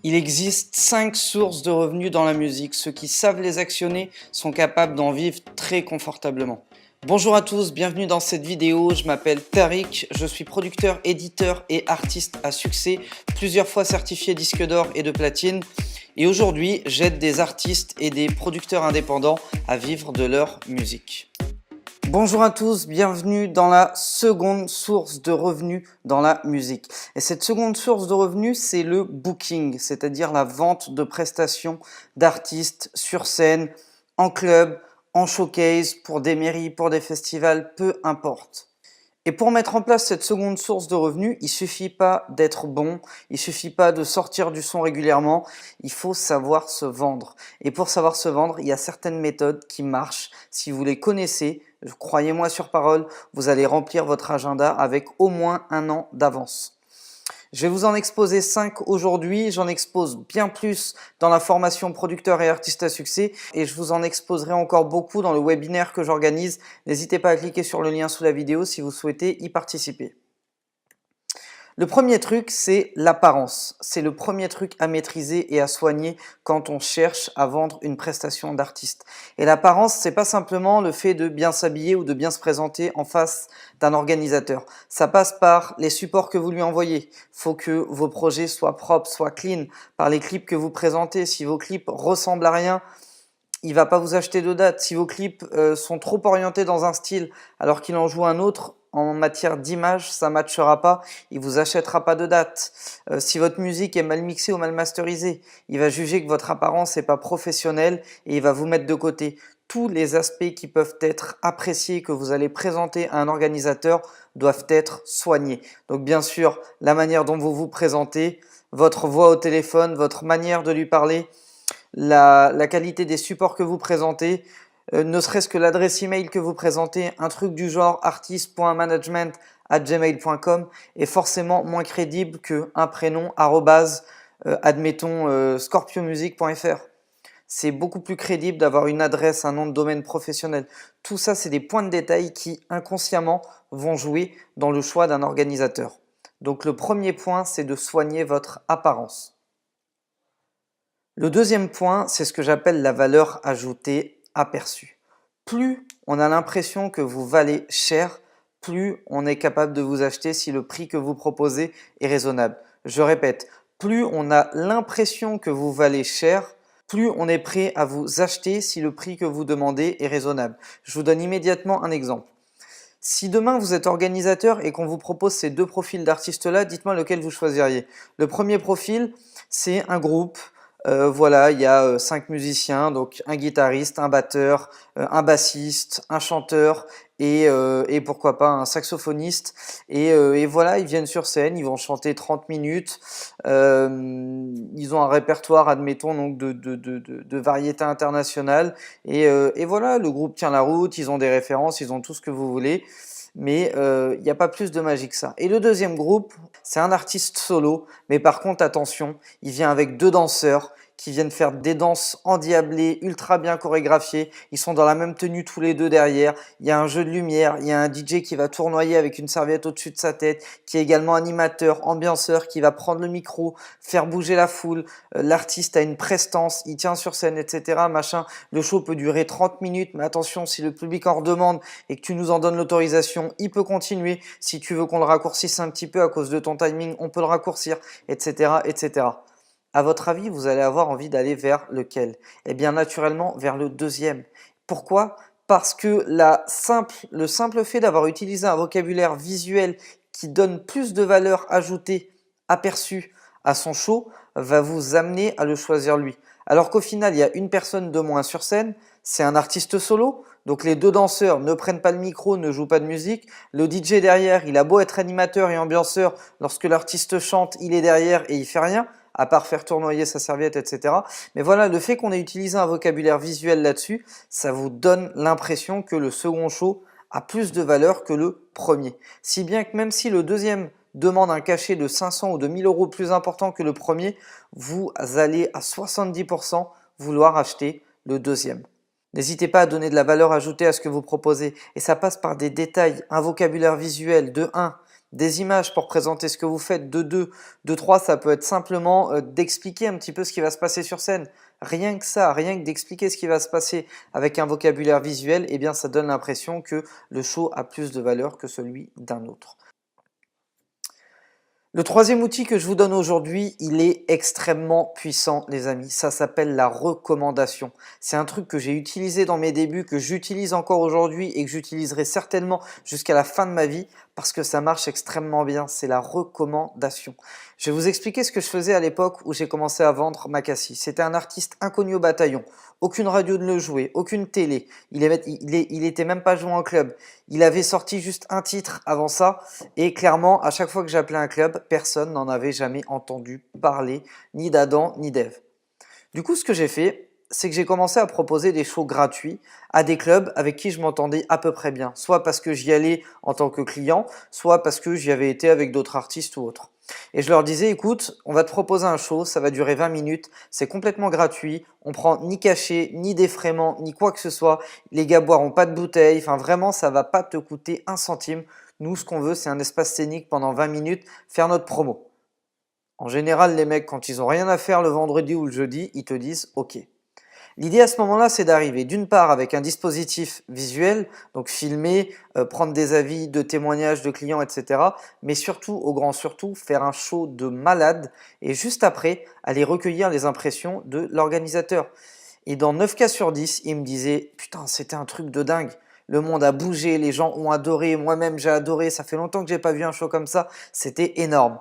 Il existe 5 sources de revenus dans la musique. Ceux qui savent les actionner sont capables d'en vivre très confortablement. Bonjour à tous, bienvenue dans cette vidéo. Je m'appelle Tariq, je suis producteur, éditeur et artiste à succès, plusieurs fois certifié disque d'or et de platine. Et aujourd'hui, j'aide des artistes et des producteurs indépendants à vivre de leur musique. Bonjour à tous, bienvenue dans la seconde source de revenus dans la musique. Et cette seconde source de revenus, c'est le booking, c'est-à-dire la vente de prestations d'artistes sur scène, en club, en showcase, pour des mairies, pour des festivals, peu importe. Et pour mettre en place cette seconde source de revenus, il suffit pas d'être bon, il suffit pas de sortir du son régulièrement, il faut savoir se vendre. Et pour savoir se vendre, il y a certaines méthodes qui marchent. Si vous les connaissez, croyez-moi sur parole, vous allez remplir votre agenda avec au moins 1 an d'avance. Je vais vous en exposer 5 aujourd'hui, j'en expose bien plus dans la formation producteur et artiste à succès et je vous en exposerai encore beaucoup dans le webinaire que j'organise. N'hésitez pas à cliquer sur le lien sous la vidéo si vous souhaitez y participer. Le premier truc, c'est l'apparence. C'est le premier truc à maîtriser et à soigner quand on cherche à vendre une prestation d'artiste. Et l'apparence, c'est pas simplement le fait de bien s'habiller ou de bien se présenter en face d'un organisateur. Ça passe par les supports que vous lui envoyez. Faut que vos projets soient propres, soient clean, par les clips que vous présentez. Si vos clips ressemblent à rien, il va pas vous acheter de date. Si vos clips sont trop orientés dans un style alors qu'il en joue un autre, en matière d'image, ça ne matchera pas, il vous achètera pas de date. Si votre musique est mal mixée ou mal masterisée, il va juger que votre apparence n'est pas professionnelle et il va vous mettre de côté. Tous les aspects qui peuvent être appréciés, que vous allez présenter à un organisateur, doivent être soignés. Donc bien sûr, la manière dont vous vous présentez, votre voix au téléphone, votre manière de lui parler, la qualité des supports que vous présentez, ne serait-ce que l'adresse email que vous présentez, un truc du genre artist.management@gmail.com est forcément moins crédible qu'un prénom admettons scorpiomusic.fr. C'est beaucoup plus crédible d'avoir une adresse, un nom de domaine professionnel. Tout ça, c'est des points de détail qui inconsciemment vont jouer dans le choix d'un organisateur. Donc le premier point, c'est de soigner votre apparence. Le deuxième point, c'est ce que j'appelle la valeur ajoutée aperçue. Plus on a l'impression que vous valez cher, plus on est capable de vous acheter si le prix que vous proposez est raisonnable. Je répète, plus on a l'impression que vous valez cher, plus on est prêt à vous acheter si le prix que vous demandez est raisonnable. Je vous donne immédiatement un exemple. Si demain vous êtes organisateur et qu'on vous propose ces deux profils d'artistes-là, dites-moi lequel vous choisiriez. Le premier profil, c'est un groupe. Voilà, il y a 5 musiciens, donc un guitariste, un batteur, un bassiste, un chanteur et pourquoi pas un saxophoniste. Et voilà, ils viennent sur scène, ils vont chanter 30 minutes. Ils ont un répertoire, admettons, donc de variété internationale. Et voilà, le groupe tient la route, ils ont des références, ils ont tout ce que vous voulez. Mais il n'y a pas plus de magie que ça. Et le deuxième groupe, c'est un artiste solo, mais par contre, attention, il vient avec 2 danseurs qui viennent faire des danses endiablées, ultra bien chorégraphiées. Ils sont dans la même tenue tous les deux derrière. Il y a un jeu de lumière, il y a un DJ qui va tournoyer avec une serviette au-dessus de sa tête, qui est également animateur, ambianceur, qui va prendre le micro, faire bouger la foule. L'artiste a une prestance, il tient sur scène, etc. Machin. Le show peut durer 30 minutes, mais attention, si le public en redemande et que tu nous en donnes l'autorisation, il peut continuer. Si tu veux qu'on le raccourcisse un petit peu à cause de ton timing, on peut le raccourcir, etc., etc. À votre avis, vous allez avoir envie d'aller vers lequel? Eh bien, naturellement, vers le deuxième. Pourquoi? Parce que le simple fait d'avoir utilisé un vocabulaire visuel qui donne plus de valeur ajoutée, aperçue à son show, va vous amener à le choisir lui. Alors qu'au final, il y a une personne de moins sur scène, c'est un artiste solo, donc les 2 danseurs ne prennent pas le micro, ne jouent pas de musique. Le DJ derrière, il a beau être animateur et ambianceur, lorsque l'artiste chante, il est derrière et il fait rien, à part faire tournoyer sa serviette, etc. Mais voilà, le fait qu'on ait utilisé un vocabulaire visuel là-dessus, ça vous donne l'impression que le second show a plus de valeur que le premier. Si bien que même si le deuxième demande un cachet de 500 ou de 1000 euros plus important que le premier, vous allez à 70% vouloir acheter le deuxième. N'hésitez pas à donner de la valeur ajoutée à ce que vous proposez et ça passe par des détails, un vocabulaire visuel de 1, des images pour présenter ce que vous faites. De 2, de 3, ça peut être simplement d'expliquer un petit peu ce qui va se passer sur scène. Rien que ça, rien que d'expliquer ce qui va se passer avec un vocabulaire visuel, eh bien ça donne l'impression que le show a plus de valeur que celui d'un autre. Le troisième outil que je vous donne aujourd'hui, il est extrêmement puissant, les amis. Ça s'appelle la recommandation. C'est un truc que j'ai utilisé dans mes débuts, que j'utilise encore aujourd'hui et que j'utiliserai certainement jusqu'à la fin de ma vie parce que ça marche extrêmement bien. C'est la recommandation. Je vais vous expliquer ce que je faisais à l'époque où j'ai commencé à vendre Makassi. C'était un artiste inconnu au bataillon. Aucune radio ne le jouait, aucune télé. Il était même pas joué en club. Il avait sorti juste un titre avant ça. Et clairement, à chaque fois que j'appelais un club, personne n'en avait jamais entendu parler, ni d'Adam, ni d'Ève. Du coup, ce que j'ai fait, c'est que j'ai commencé à proposer des shows gratuits à des clubs avec qui je m'entendais à peu près bien. Soit parce que j'y allais en tant que client, soit parce que j'y avais été avec d'autres artistes ou autres. Et je leur disais, écoute, on va te proposer un show, ça va durer 20 minutes, c'est complètement gratuit, on prend ni cachet, ni défraiement, ni quoi que ce soit, les gars boiront pas de bouteille, enfin vraiment, ça va pas te coûter un centime. Nous, ce qu'on veut, c'est un espace scénique pendant 20 minutes, faire notre promo. En général, les mecs, quand ils ont rien à faire le vendredi ou le jeudi, ils te disent OK. L'idée à ce moment-là, c'est d'arriver d'une part avec un dispositif visuel, donc filmer, prendre des avis de témoignages de clients, etc. Mais surtout, au grand surtout, faire un show de malade et juste après, aller recueillir les impressions de l'organisateur. Et dans 9 cas sur 10, il me disait « Putain, c'était un truc de dingue. Le monde a bougé, les gens ont adoré, moi-même j'ai adoré, ça fait longtemps que j'ai pas vu un show comme ça, c'était énorme. »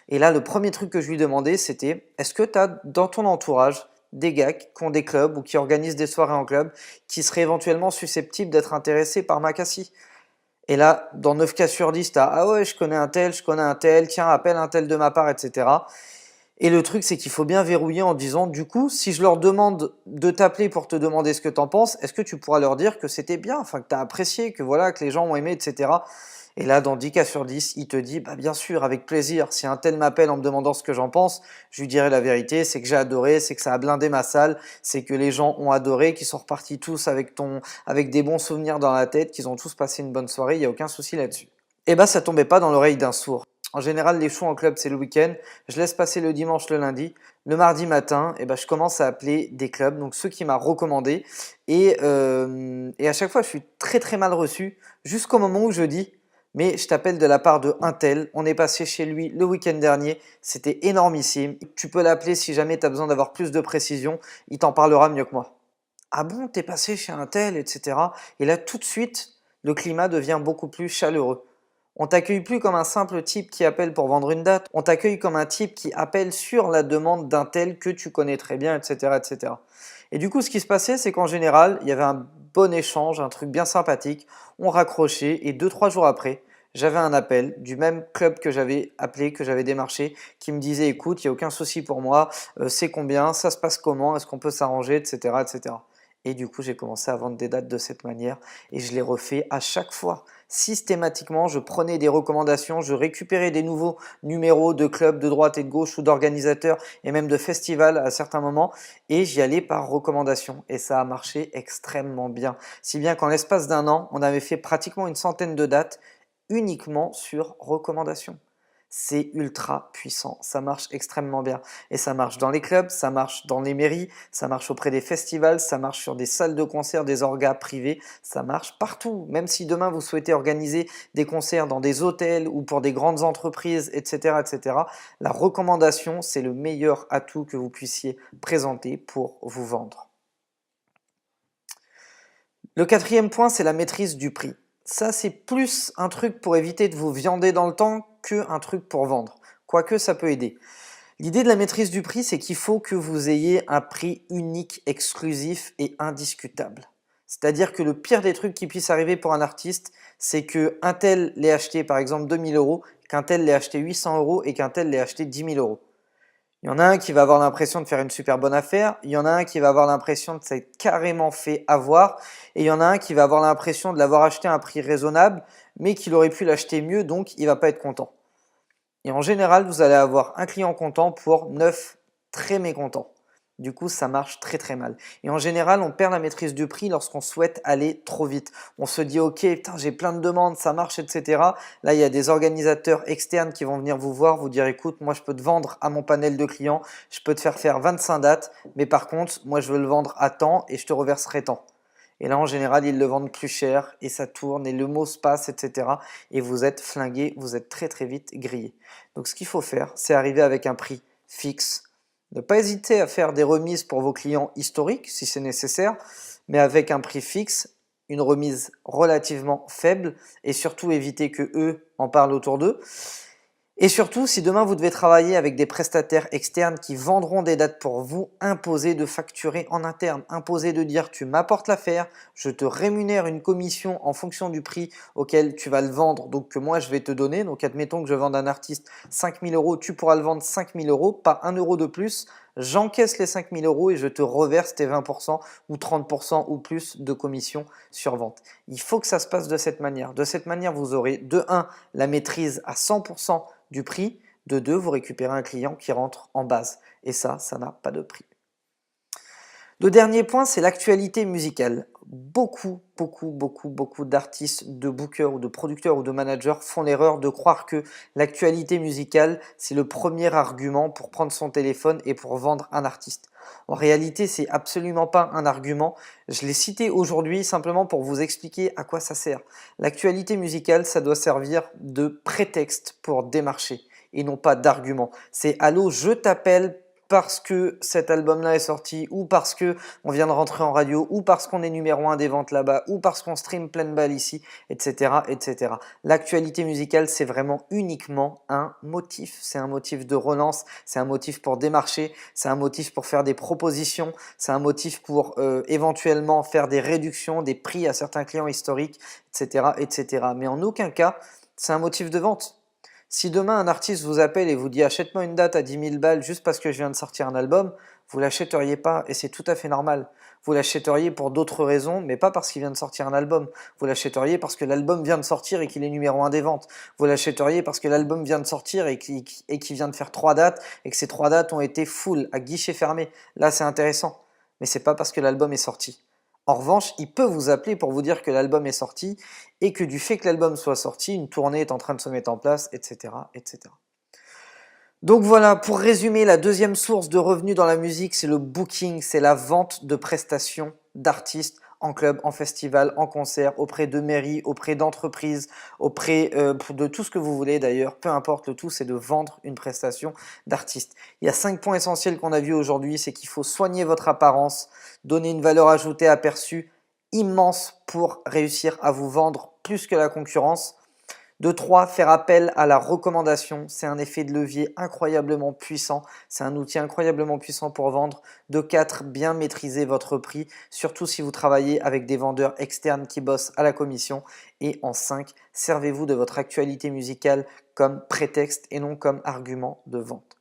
Et là, le premier truc que je lui demandais, c'était « Est-ce que tu as dans ton entourage des gars qui ont des clubs ou qui organisent des soirées en club qui seraient éventuellement susceptibles d'être intéressés par Makassi ?» Et là, dans 9 cas sur 10, tu as « Ah ouais, je connais un tel, tiens, appelle un tel de ma part, etc. » Et le truc, c'est qu'il faut bien verrouiller en disant, du coup, si je leur demande de t'appeler pour te demander ce que t'en penses, est-ce que tu pourras leur dire que c'était bien, enfin que t'as apprécié, que voilà, que les gens ont aimé, etc. Et là, dans 10 cas sur 10, il te dit, bah bien sûr, avec plaisir, si un tel m'appelle en me demandant ce que j'en pense, je lui dirai la vérité, c'est que j'ai adoré, c'est que ça a blindé ma salle, c'est que les gens ont adoré, qu'ils sont repartis tous avec des bons souvenirs dans la tête, qu'ils ont tous passé une bonne soirée, il n'y a aucun souci là-dessus. Et bah ça tombait pas dans l'oreille d'un sourd. En général, les shows en club, c'est le week-end. Je laisse passer le dimanche, le lundi. Le mardi matin, eh ben, je commence à appeler des clubs, donc ceux qui m'a recommandé. Et à chaque fois, je suis très très mal reçu, jusqu'au moment où je dis, mais je t'appelle de la part de un tel. On est passé chez lui le week-end dernier. C'était énormissime. Tu peux l'appeler si jamais tu as besoin d'avoir plus de précision. Il t'en parlera mieux que moi. Ah bon, t'es passé chez un tel, etc. Et là, tout de suite, le climat devient beaucoup plus chaleureux. On t'accueille plus comme un simple type qui appelle pour vendre une date, on t'accueille comme un type qui appelle sur la demande d'un tel que tu connais très bien, etc., etc. Et du coup, ce qui se passait, c'est qu'en général, il y avait un bon échange, un truc bien sympathique, on raccrochait, et 2-3 jours après, j'avais un appel du même club que j'avais appelé, que j'avais démarché, qui me disait, écoute, il n'y a aucun souci pour moi, c'est combien, ça se passe comment, est-ce qu'on peut s'arranger, etc., etc. Et du coup, j'ai commencé à vendre des dates de cette manière, et je l'ai refait à chaque fois. Systématiquement, je prenais des recommandations, je récupérais des nouveaux numéros de clubs de droite et de gauche ou d'organisateurs et même de festivals à certains moments et j'y allais par recommandation et ça a marché extrêmement bien. Si bien qu'en l'espace d'un an, on avait fait pratiquement une centaine de dates uniquement sur recommandation. C'est ultra puissant, ça marche extrêmement bien. Et ça marche dans les clubs, ça marche dans les mairies, ça marche auprès des festivals, ça marche sur des salles de concert, des orgas privés, ça marche partout. Même si demain vous souhaitez organiser des concerts dans des hôtels ou pour des grandes entreprises, etc., etc., la recommandation, c'est le meilleur atout que vous puissiez présenter pour vous vendre. Le quatrième point, c'est la maîtrise du prix. Ça, c'est plus un truc pour éviter de vous viander dans le temps qu'un truc pour vendre. Quoique, ça peut aider. L'idée de la maîtrise du prix, c'est qu'il faut que vous ayez un prix unique, exclusif et indiscutable. C'est-à-dire que le pire des trucs qui puisse arriver pour un artiste, c'est qu'un tel l'ait acheté par exemple 2000 euros, qu'un tel l'ait acheté 800 euros et qu'un tel l'ait acheté 10 000 euros. Il y en a un qui va avoir l'impression de faire une super bonne affaire, il y en a un qui va avoir l'impression de s'être carrément fait avoir, et il y en a un qui va avoir l'impression de l'avoir acheté à un prix raisonnable, mais qu'il aurait pu l'acheter mieux, donc il va pas être content. Et en général, vous allez avoir un client content pour 9 très mécontents. Du coup, ça marche très très mal. Et en général, on perd la maîtrise du prix lorsqu'on souhaite aller trop vite. On se dit, ok, putain, j'ai plein de demandes, ça marche, etc. Là, il y a des organisateurs externes qui vont venir vous voir, vous dire, écoute, moi, je peux te vendre à mon panel de clients, je peux te faire 25 dates, mais par contre, moi, je veux le vendre à temps et je te reverserai tant. Et là, en général, ils le vendent plus cher et ça tourne et le mot se passe, etc. Et vous êtes flingué, vous êtes très très vite grillé. Donc, ce qu'il faut faire, c'est arriver avec un prix fixe. Ne pas hésiter à faire des remises pour vos clients historiques si c'est nécessaire, mais avec un prix fixe, une remise relativement faible et surtout éviter que eux en parlent autour d'eux. Et surtout, si demain vous devez travailler avec des prestataires externes qui vendront des dates pour vous, imposez de facturer en interne, imposez de dire tu m'apportes l'affaire, je te rémunère une commission en fonction du prix auquel tu vas le vendre, donc que moi je vais te donner. Donc admettons que je vende un artiste 5 000 euros, tu pourras le vendre 5 000 euros, pas 1 euro de plus, j'encaisse les 5 000 euros et je te reverse tes 20% ou 30% ou plus de commission sur vente. Il faut que ça se passe de cette manière. De cette manière, vous aurez de 1 la maîtrise à 100% du prix, de 2, vous récupérez un client qui rentre en base. Et ça n'a pas de prix. Le dernier point, c'est l'actualité musicale. Beaucoup d'artistes, de bookers ou de producteurs ou de managers font l'erreur de croire que l'actualité musicale, c'est le premier argument pour prendre son téléphone et pour vendre un artiste. En réalité, c'est absolument pas un argument. Je l'ai cité aujourd'hui simplement pour vous expliquer à quoi ça sert. L'actualité musicale, ça doit servir de prétexte pour démarcher et non pas d'argument. C'est allô, je t'appelle parce que cet album-là est sorti, ou parce que on vient de rentrer en radio, ou parce qu'on est numéro 1 des ventes là-bas, ou parce qu'on stream pleine balle ici, etc., etc. L'actualité musicale, c'est vraiment uniquement un motif. C'est un motif de relance, c'est un motif pour démarcher, c'est un motif pour faire des propositions, c'est un motif pour éventuellement faire des réductions des prix à certains clients historiques, etc., etc. Mais en aucun cas, c'est un motif de vente. Si demain un artiste vous appelle et vous dit achète-moi une date à 10 000 balles juste parce que je viens de sortir un album, vous l'achèteriez pas et c'est tout à fait normal. Vous l'achèteriez pour d'autres raisons, mais pas parce qu'il vient de sortir un album. Vous l'achèteriez parce que l'album vient de sortir et qu'il est numéro 1 des ventes. Vous l'achèteriez parce que l'album vient de sortir et qu'il vient de faire 3 dates et que ces 3 dates ont été full, à guichet fermé. Là, c'est intéressant, mais c'est pas parce que l'album est sorti. En revanche, il peut vous appeler pour vous dire que l'album est sorti et que du fait que l'album soit sorti, une tournée est en train de se mettre en place, etc., etc. Donc voilà, pour résumer, la deuxième source de revenus dans la musique, c'est le booking, c'est la vente de prestations d'artistes en club, en festival, en concert, auprès de mairies, auprès d'entreprises, auprès de tout ce que vous voulez d'ailleurs, peu importe, le tout c'est de vendre une prestation d'artiste. Il y a 5 points essentiels qu'on a vus aujourd'hui, c'est qu'il faut soigner votre apparence, donner une valeur ajoutée aperçue immense pour réussir à vous vendre plus que la concurrence. De 3, faire appel à la recommandation, c'est un effet de levier incroyablement puissant, c'est un outil incroyablement puissant pour vendre. De 4, bien maîtriser votre prix, surtout si vous travaillez avec des vendeurs externes qui bossent à la commission. Et en 5, servez-vous de votre actualité musicale comme prétexte et non comme argument de vente.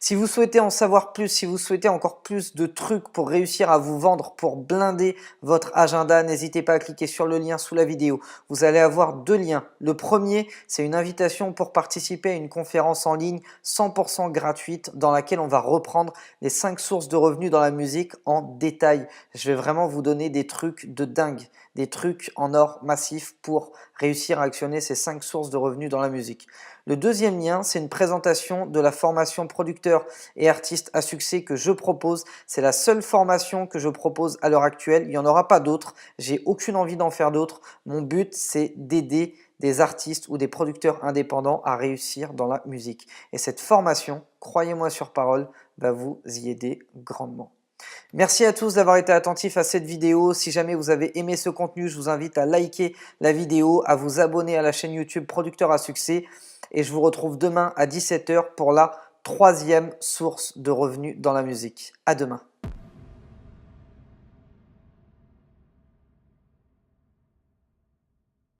Si vous souhaitez en savoir plus, si vous souhaitez encore plus de trucs pour réussir à vous vendre, pour blinder votre agenda, n'hésitez pas à cliquer sur le lien sous la vidéo. Vous allez avoir 2 liens. Le premier, c'est une invitation pour participer à une conférence en ligne 100% gratuite dans laquelle on va reprendre les 5 sources de revenus dans la musique en détail. Je vais vraiment vous donner des trucs de dingue, des trucs en or massif pour réussir à actionner ces 5 sources de revenus dans la musique. Le deuxième lien, c'est une présentation de la formation producteur et artiste à succès que je propose. C'est la seule formation que je propose à l'heure actuelle. Il n'y en aura pas d'autres. J'ai aucune envie d'en faire d'autres. Mon but, c'est d'aider des artistes ou des producteurs indépendants à réussir dans la musique. Et cette formation, croyez-moi sur parole, va vous y aider grandement. Merci à tous d'avoir été attentifs à cette vidéo. Si jamais vous avez aimé ce contenu, je vous invite à liker la vidéo, à vous abonner à la chaîne YouTube Producteur à succès. Et je vous retrouve demain à 17 h pour la 3e source de revenus dans la musique. À demain.